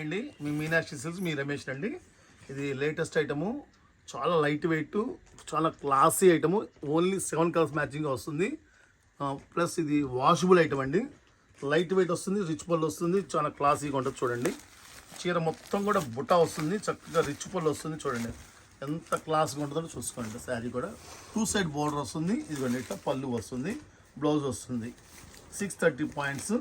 అండి, మీ మీనాక్షి సిల్క్స్, మీ రమేష్ అండి. ఇది లేటెస్ట్ ఐటము, చాలా లైట్ వెయిట్, చాలా క్లాసీ ఐటము. ఓన్లీ 7 కలర్స్ మ్యాచింగ్గా వస్తుంది. ప్లస్ ఇది వాషబుల్ ఐటమ్ అండి. లైట్ వెయిట్ వస్తుంది, రిచ్ పళ్ళు వస్తుంది, చాలా క్లాసీగా ఉంటుంది. చూడండి, చీర మొత్తం కూడా బుట్ట వస్తుంది, చక్కగా రిచ్ పళ్ళు వస్తుంది. చూడండి ఎంత క్లాస్గా ఉంటుందో చూసుకోండి. శారీ కూడా 2 సైడ్ బోర్డర్ వస్తుంది. ఇదిగోండి ఇట్లా పళ్ళు వస్తుంది, బ్లౌజ్ వస్తుంది. 630 పాయింట్స్.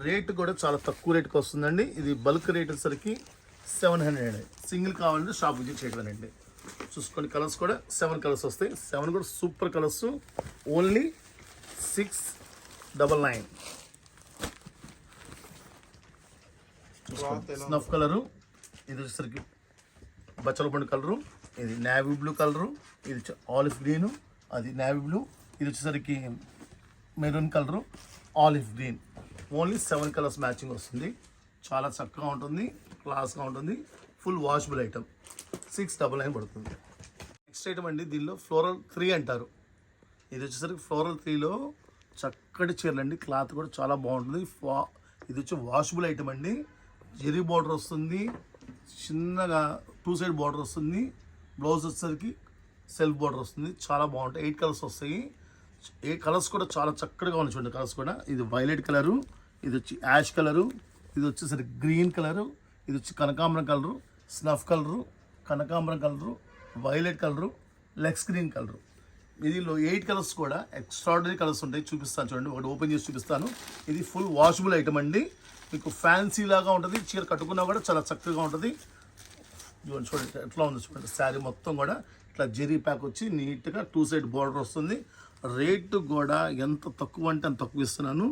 రేటు కూడా చాలా తక్కువ రేటుకి వస్తుందండి. ఇది బల్క్ రేట్ వచ్చేసరికి 700. సింగిల్ కావాలంటే షాప్ విజిట్ చేయగలండి. చూసుకోండి, కలర్స్ కూడా 7 కలర్స్ వస్తాయి. 7 కూడా super colours. Only 699. Snuff colour, ఇది వచ్చేసరికి బచ్చల పండు కలరు, ఇది నేవీ బ్లూ కలరు, ఇది ఆలివ్ గ్రీను, అది నేవీ బ్లూ, ఇది వచ్చేసరికి maroon colour, olive green. Only 7 colours matching వస్తుంది. చాలా చక్కగా ఉంటుంది, క్లాస్గా ఉంటుంది. Full washable item. 699 పడుతుంది. నెక్స్ట్ ఐటమ్ అండి, దీనిలో ఫ్లోరల్ 3 అంటారు. ఇది వచ్చేసరికి ఫ్లోరల్ 3లో చక్కటి చీరలు అండి. క్లాత్ కూడా చాలా బాగుంటుంది. ఇది వచ్చి వాషబుల్ ఐటమ్ అండి. జెరీ బార్డర్ వస్తుంది, చిన్నగా 2 సైడ్ బార్డర్ వస్తుంది. బ్లౌజ్ వచ్చేసరికి సెల్ఫ్ బార్డర్ వస్తుంది. చాలా బాగుంటాయి. 8 కలర్స్ వస్తాయి. ఏ కలర్స్ కూడా చాలా చక్కగా ఉన్నాయి. చూడండి కలర్స్ కూడా. ఇది వైలెట్ కలరు, ఇది వచ్చి యాష్ కలరు, ఇది వచ్చేసరికి గ్రీన్ కలరు, ఇది వచ్చి కనకాంబరం కలరు, స్నఫ్ కలరు, కనకాంబరం కలరు, వైలెట్ కలరు, లెక్స్ గ్రీన్ కలరు. దీనిలో 8 కలర్స్ కూడా ఎక్స్ట్రాడినరీ కలర్స్ ఉంటాయి. చూపిస్తాను చూడండి, ఒకటి ఓపెన్ చేసి చూపిస్తాను. ఇది ఫుల్ వాషబుల్ ఐటమ్ అండి. మీకు ఫ్యాన్సీ లాగా ఉంటుంది. చీర కట్టుకున్నా కూడా చాలా చక్కగా ఉంటుంది. చూడండి ఎట్లా ఉంది చూడండి. శారీ మొత్తం కూడా ఇట్లా జెరీ ప్యాక్ వచ్చి నీట్గా 2 సైడ్ బార్డర్ వస్తుంది. రేటు కూడా ఎంత తక్కువ అంటే అంత తక్కువ ఇస్తున్నాను.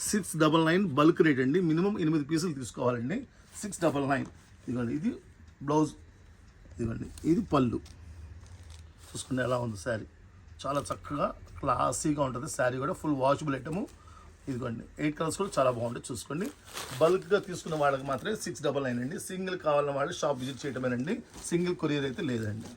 699 బల్క్ రేట్ అండి. మినిమం 8 పీసులు తీసుకోవాలండి. 699. ఇదిగోండి, ఇది బ్లౌజ్, ఇదిగోండి ఇది పళ్ళు. చూసుకోండి ఎలా ఉంది శారీ. చాలా చక్కగా క్లాసీగా ఉంటుంది. శారీ కూడా ఫుల్ వాషబుల్ ఐటము. ఇదిగోండి 8 కలర్స్ కూడా చాలా బాగుంటుంది. చూసుకోండి, బల్క్గా తీసుకున్న వాళ్ళకి మాత్రమే 699 అండి. సింగిల్ కావాలన్న వాళ్ళు షాప్ విజిట్ చేయటమేనండి. సింగిల్ కొరియర్ అయితే లేదండి.